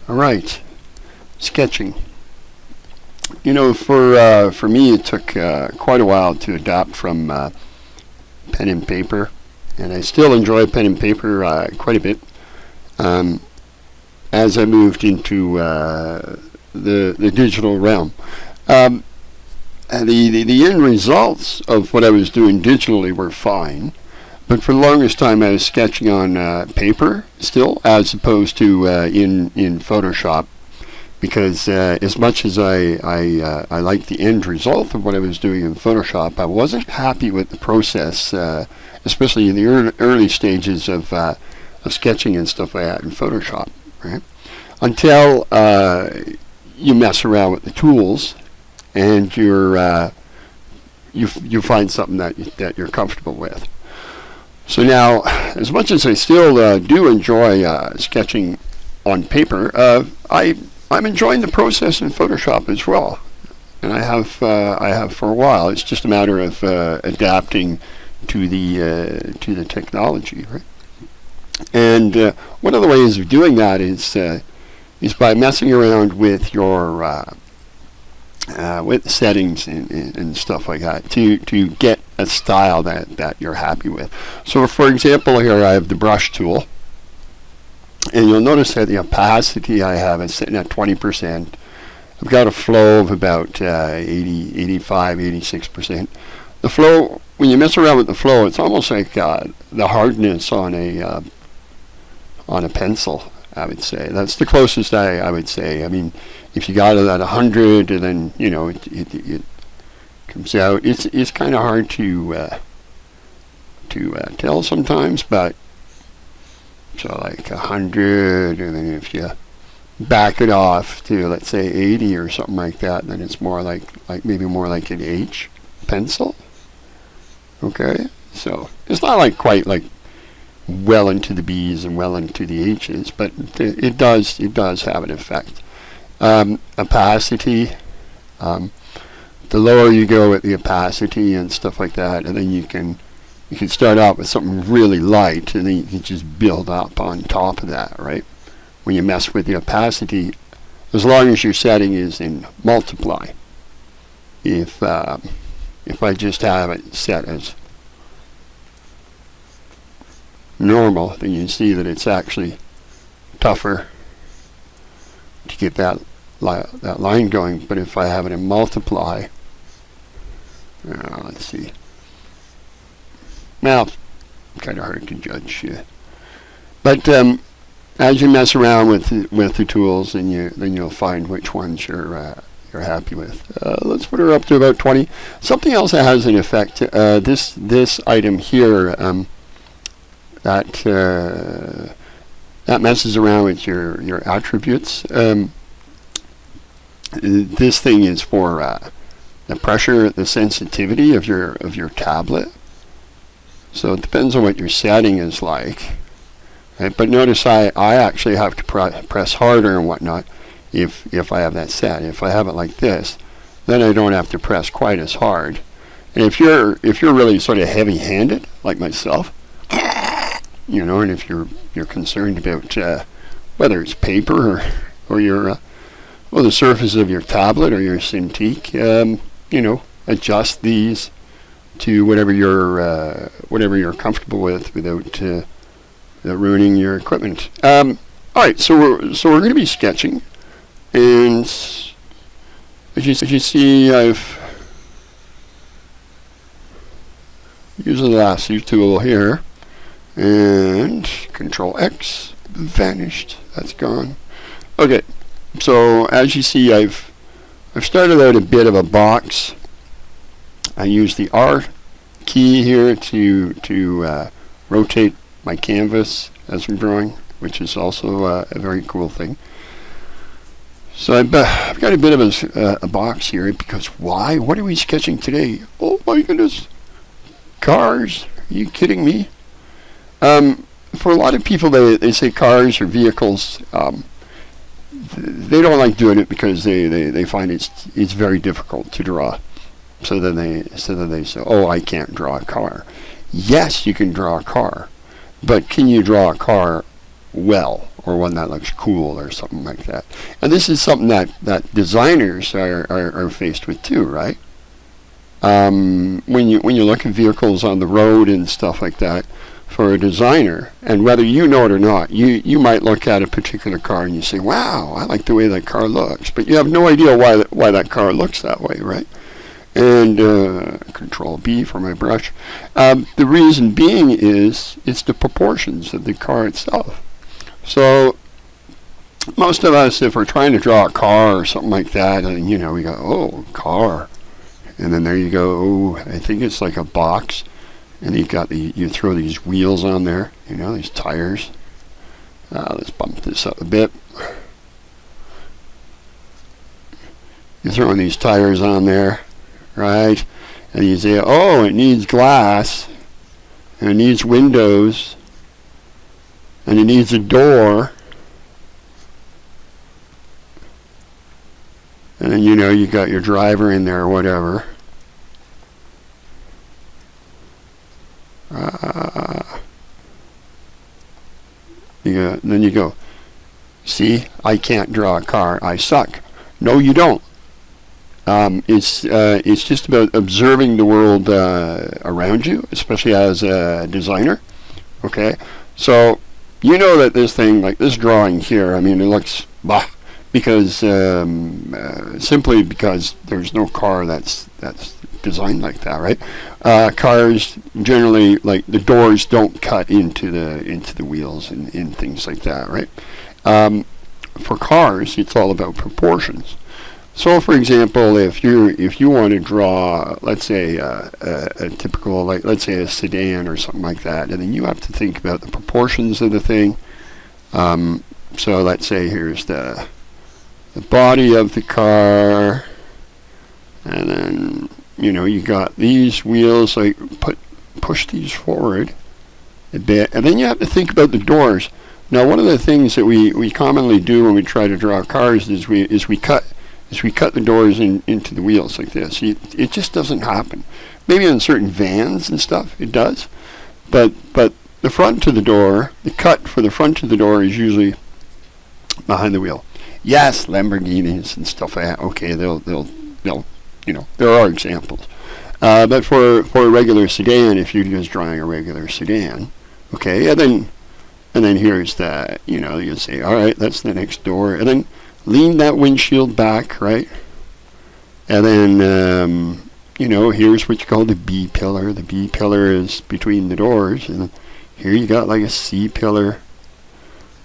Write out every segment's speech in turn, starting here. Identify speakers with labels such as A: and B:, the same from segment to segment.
A: All right, sketching. You know, for me, it took quite a while to adapt from pen and paper, and I still enjoy pen and paper quite a bit. Um, as I moved into the digital realm, um, and the end results of what I was doing digitally were fine, but for the longest time I was sketching on paper still, as opposed to in Photoshop, because as much as I liked the end result of what I was doing in Photoshop, I wasn't happy with the process, especially in the early stages of sketching and stuff like that in Photoshop, right? Until you mess around with the tools and you find something that you're comfortable with. So now, as much as I still do enjoy sketching on paper, I'm enjoying the process in Photoshop as well, and I have for a while. It's just a matter of adapting to the technology, right? And one of the ways of doing that is by messing around with your with settings and stuff like that to get a style that you're happy with. So, for example, here I have the brush tool. And you'll notice that the opacity I have is sitting at 20%. I've got a flow of about 80, 85, 86%. The flow, when you mess around with the flow, it's almost like the hardness on a pencil, I would say. That's the closest I would say. I mean, if you got it at 100, and then, you know, it comes out. It's kind of hard to tell sometimes, but so like 100, and then if you back it off to, let's say, 80 or something like that, then it's more like maybe more like an H pencil. Okay, so it's not like quite like well into the B's and well into the H's, but it does have an effect. Opacity. The lower you go with the opacity and stuff like that, and then you can start out with something really light, and then you can just build up on top of that, right? When you mess with the opacity, as long as your setting is in multiply. If I just have it set as normal, then you see that it's actually tougher to get that line going. But if I have it in multiply, let's see. Well, kind of hard to judge, yeah. But as you mess around with the tools, then you'll find which ones you're happy with. Let's put her up to about 20. Something else that has an effect. This item here, that messes around with your attributes. This thing is for the pressure, the sensitivity of your tablet. So it depends on what your setting is like. Right? But notice I actually have to press harder and whatnot if I have that set. If I have it like this, then I don't have to press quite as hard. And if you're really sort of heavy-handed like myself, you know, and if you're concerned about whether it's paper or your the surface of your tablet or your Cintiq, you know, adjust these to whatever you're comfortable with without ruining your equipment. All right, so we're going to be sketching, and as you see, I've used the lasso tool here, and Control X, vanished. That's gone. Okay, so as you see, I've started out a bit of a box. I use the R key here to rotate my canvas as I'm drawing, which is also a very cool thing. So I've got a bit of a box here, because why? What are we sketching today? Oh my goodness, cars! Are you kidding me? For a lot of people, they say cars or vehicles. They don't like doing it because they find it's very difficult to draw. So then they say, oh, I can't draw a car. Yes, you can draw a car, but can you draw a car well, or one that looks cool, or something like that. And this is something that designers are faced with too, right? When you look at vehicles on the road and stuff like that, for a designer, and whether you know it or not, you might look at a particular car and you say, "Wow, I like the way that car looks," but you have no idea why that car looks that way, right? And Control B for my brush. The reason being is it's the proportions of the car itself. So most of us, if we're trying to draw a car or something like that, and we go, "Oh, car," and then there you go. Oh, I think it's like a box. And you throw these wheels on there, these tires. Let's bump this up a bit. You're throwing these tires on there, right? And you say, oh, it needs glass, and it needs windows, and it needs a door. And then you got your driver in there or whatever. Then you go, see, I can't draw a car, I suck. No, you don't. It's just about observing the world around you, especially as a designer. Okay, so you know that this thing, like this drawing here, it looks bah, because simply because there's no car that's designed like that, right? Cars generally, like the doors don't cut into the wheels and things like that, right? For cars, it's all about proportions. So, for example, if you want to draw, let's say a typical, like let's say a sedan or something like that, and then you have to think about the proportions of the thing. So let's say here's the body of the car, and then you got these wheels, like push these forward a bit, and then you have to think about the doors. Now, one of the things that we commonly do when we try to draw cars is we cut the doors into the wheels like this. It just doesn't happen. Maybe on certain vans and stuff it does, but the front to the door, the cut for the front to the door is usually behind the wheel. Yes, Lamborghinis and stuff like that. Okay, they'll there are examples. But for a regular sedan, if you're just drawing a regular sedan, okay, and then here's that, you say, all right, that's the next door, and then lean that windshield back, right? And then, here's what you call the B pillar. The B pillar is between the doors, and here you got like a C pillar.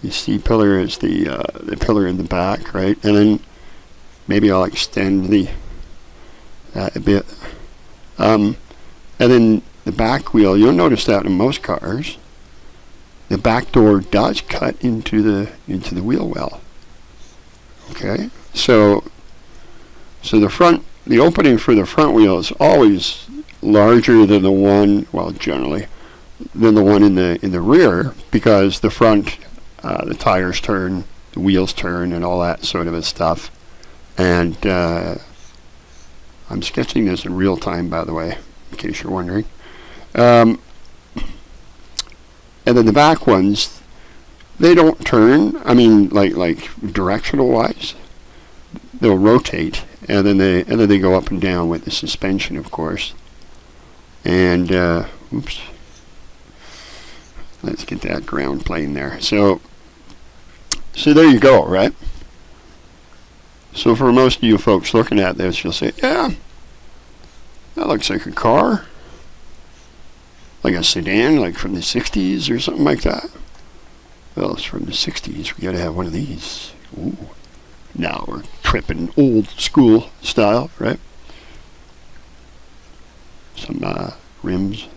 A: The C pillar is the pillar in the back, right? And then maybe I'll extend that a bit. And then the back wheel, you'll notice that in most cars, the back door does cut into the wheel well. Okay, so the opening for the front wheel is always larger than the one, well, generally, than the one in the rear, because the front, the tires turn, the wheels turn, and all that sort of stuff. And I'm sketching this in real time, by the way, in case you're wondering. And then the back ones, they don't turn. Like directional wise, they'll rotate, and then they go up and down with the suspension, of course. And oops, let's get that ground plane there. So there you go, right? So for most of you folks looking at this, you'll say, yeah, that looks like a car, like a sedan, like from the 60s or something like that. Well, it's from the 60s. We got to have one of these. Ooh. Now we're tripping old school style, right? Some rims.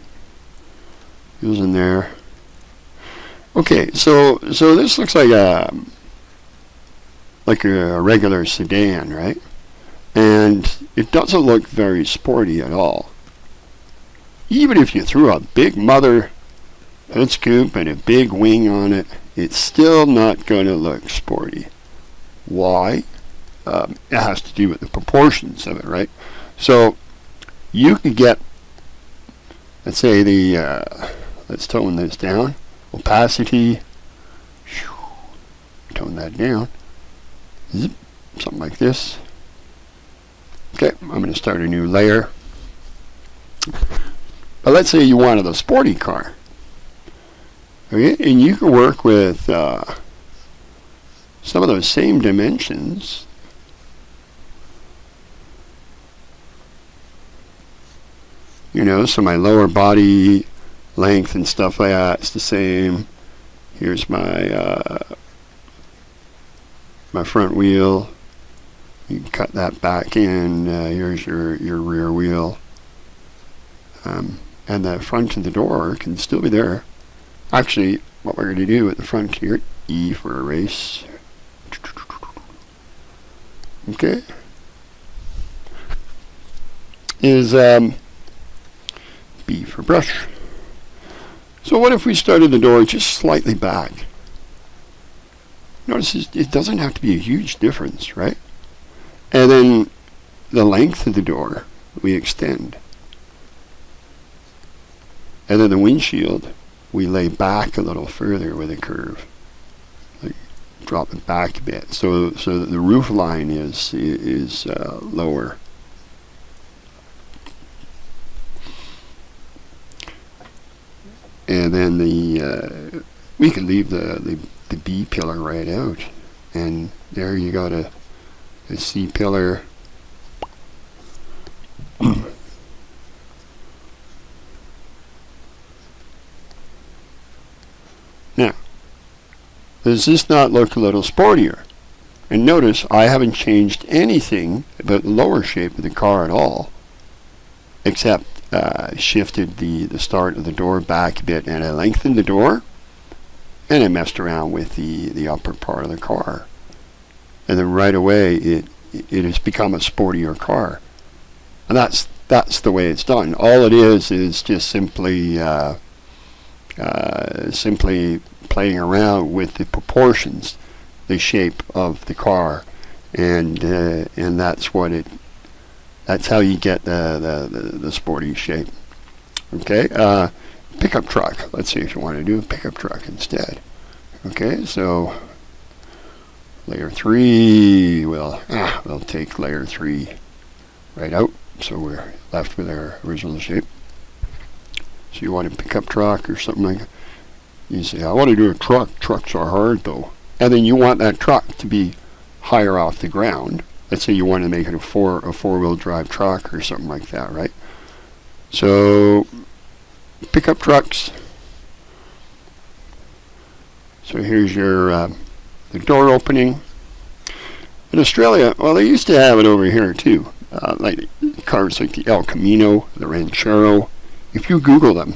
A: Goes in there. Okay, so this looks like a regular sedan, right? And it doesn't look very sporty at all. Even if you threw a big mother hood scoop and a big wing on it, it's still not going to look sporty. Why? It has to do with the proportions of it, right? So you could get, let's say let's tone this down, opacity, run that down. Zip, something like this. Okay, I'm going to start a new layer. But let's say you wanted a sporty car. Okay, and you can work with some of those same dimensions. You know, so my lower body length and stuff like that is the same. Here's my my front wheel. You can cut that back in. Here's your rear wheel. And the front of the door can still be there. Actually, what we're going to do at the front here, E for erase. Okay. Is B for brush. So what if we started the door just slightly back? Notice it doesn't have to be a huge difference, right? And then the length of the door we extend. And then the windshield we lay back a little further with a curve. Like drop it back a bit so that the roof line is lower. And then we can leave the B pillar right out, and there you got a C pillar. Now, does this not look a little sportier? And notice I haven't changed anything about the lower shape of the car at all, except shifted the start of the door back a bit, and I lengthened the door, and I messed around with the upper part of the car. And then right away it has become a sportier car. And that's the way it's done. All it is just simply playing around with the proportions, the shape of the car, and that's how you get the sporty shape. Okay, pickup truck. Let's see if you want to do a pickup truck instead. Okay, so layer 3. We'll take layer 3 right out, so we're left with our original shape. So you want a pickup truck or something like that. You say, I want to do a truck. Trucks are hard though. And then you want that truck to be higher off the ground. Let's say you want to make it a four-wheel drive truck or something like that, right? So pickup trucks. So here's your the door opening. In Australia, well, they used to have it over here too, like cars like the El Camino, the Ranchero. If you Google them,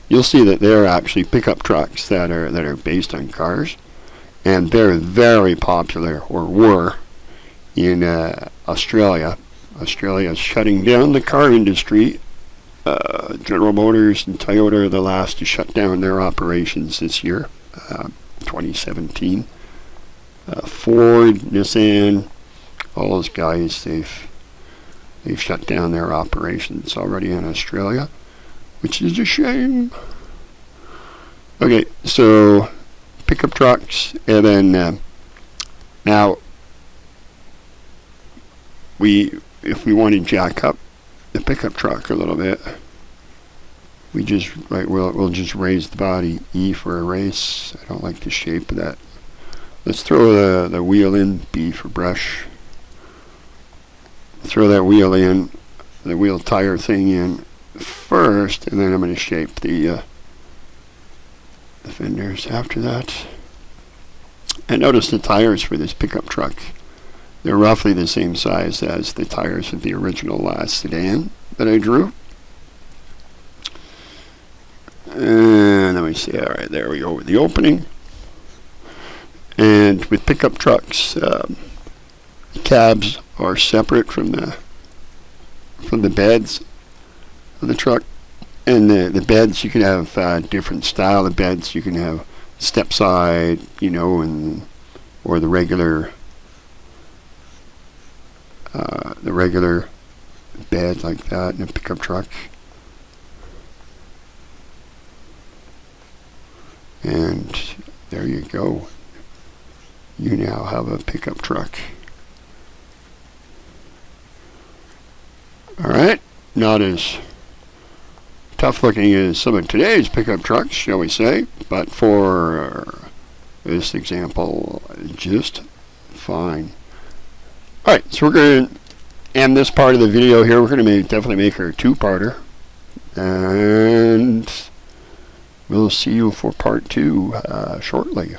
A: you'll see that they're actually pickup trucks that are based on cars, and they're very popular, or were, in Australia. Australia is shutting down the car industry. General Motors and Toyota are the last to shut down their operations this year, 2017. Ford, Nissan, all those guys, they've shut down their operations already in Australia, which is a shame. Okay, so pickup trucks, and then now if we want to jack up the pickup truck a little bit, we'll just raise the body. E for erase. I don't like the shape of that. Let's throw the wheel in. B for brush. Throw that wheel in, the wheel tire thing in first, and then I'm going to shape the fenders after that. And notice the tires for this pickup truck. They're roughly the same size as the tires of the original sedan that I drew. And let me see. All right, there we go with the opening. And with pickup trucks, cabs are separate from the beds of the truck. And the beds, you can have different style of beds. You can have step side, or the regular bed like that in a pickup truck. And there you go. you now have a pickup truck. Alright, not as tough looking as some of today's pickup trucks, shall we say, but for this example, just fine. Alright, so we're going to end this part of the video here. We're going to definitely make her a two-parter, and we'll see you for part 2 shortly.